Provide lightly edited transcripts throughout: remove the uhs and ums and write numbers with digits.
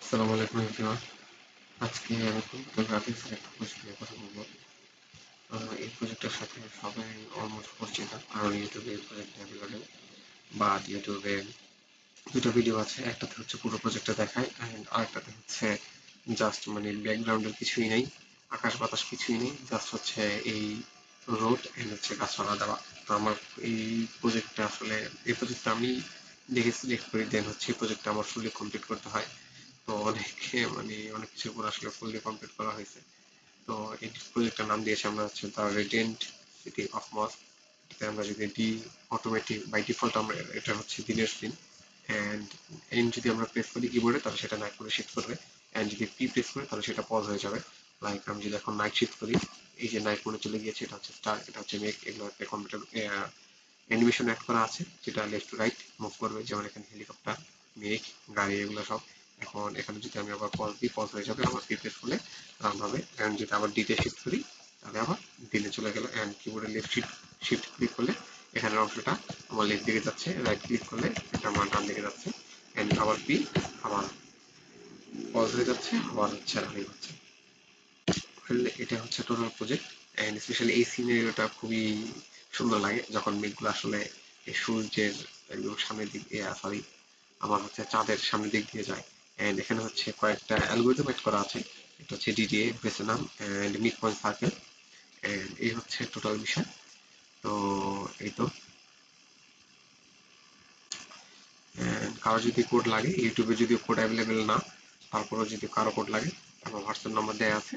আসসালামু আলাইকুম এভরিওয়ান। আজকে আমি কম্পিউটার গ্রাফিক্সের একটা প্রজেক্ট নিয়ে কথা বলবো। এই প্রজেক্টের সাথে সবাই অলমোস্ট পরিচিত, কারণ ইউটিউবে এই প্রজেক্ট অ্যাভেলেবেল। বা ইউটিউবে দুটো ভিডিও আছে, একটাতে হচ্ছে পুরো প্রজেক্টটা দেখায় অ্যান্ড আরেকটাতে হচ্ছে জাস্ট মানে ব্যাকগ্রাউন্ডের কিছুই নেই, আকাশ বাতাস কিছুই নেই, জাস্ট হচ্ছে এই রোড অ্যান্ড হচ্ছে গাছপালা দেওয়া। তো আমার এই প্রজেক্টটা আসলে এই প্রজেক্টটা আমি দেখে সিলেক্ট করি, দেন হচ্ছে এই প্রজেক্টটা আমার ফুললি কমপ্লিট করতে হয়। তো অনেকে মানে অনেক কিছুর উপর আসলে ফুললি কমপ্লিট করা হয়েছে। তো এই প্রজেক্টটার নাম দিয়েছি আমরা হচ্ছে দ্য রেডিয়েন্ট সিটি অফ মস্ক। এটাতে আমরা যদি ডি অটোমেটিক বাই ডিফল্ট আমরা এটা হচ্ছে দিনের সিন, অ্যান্ড এন যদি আমরা প্রেস করি কিবোর্ডে তাহলে সেটা নাইট মোডে শিফট করবে, অ্যান্ড যদি পি প্রেস করি তাহলে সেটা পজ হয়ে যাবে। লাইক আমি যদি এখন নাইট শিফট করি, এই যে নাইট মোডে চলে গিয়েছে, এটা হচ্ছে স্টার, এটা হচ্ছে মেক, এগুলো একটা কম্পিউটার অ্যানিমেশন অ্যাড করা আছে যেটা লেফট টু রাইট মুভ করবে, যেমন এখানে হেলিকপ্টার, মেঘ, গাড়ি, এগুলো সব। এখন এখানে যদি আমি আবার পজ দিই পজ হয়ে যাবে, আবার প্রিপ্রেস করলে রাউন্ড হবে, অ্যান্ড যদি আবার ডিতে শিফট করি তাহলে আবার দিনে চলে গেল, অ্যান্ড কিবোর্ডে লেফট শিফট শিফট ক্লিক করলে এখানের অংশটা আমার লেফট দিকে যাচ্ছে, রাইট ক্লিক করলে এটা আমার ডান দিকে যাচ্ছে, অ্যান্ড আবার পি, আবার পজ হয়ে যাচ্ছে, আবার হচ্ছে রানিং হচ্ছে। এটা হচ্ছে টোটাল প্রজেক্ট, অ্যান্ড স্পেশালি এই সিনারিওটা খুবই সুন্দর লাগে যখন মেঘগুলো আসলে এই সূর্যের একদম সামনের দিক দিয়ে, সরি আমার হচ্ছে চাঁদের সামনের দিক দিয়ে যায়। অ্যান্ড এখানে হচ্ছে কয়েকটা অ্যালগোরিদম এড করা আছে, এটা হচ্ছে ডিডিএ, বেসেনাম and mid point circle, and এই হচ্ছে টোটাল বিষয়। তো এই তো, কারো যদি কোড লাগে, ইউটিউবে যদি কোড অ্যাভেলেবেল না, তারপরেও যদি কারো কোড লাগে, আমার হোয়াটসঅ্যাপ নাম্বার দেওয়া আছে,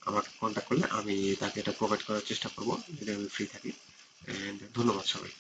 আমাকে কন্ট্যাক্ট করলে আমি তাকে এটা প্রোভাইড করার চেষ্টা করবো যদি আমি ফ্রি থাকি। অ্যান্ড ধন্যবাদ সবাই।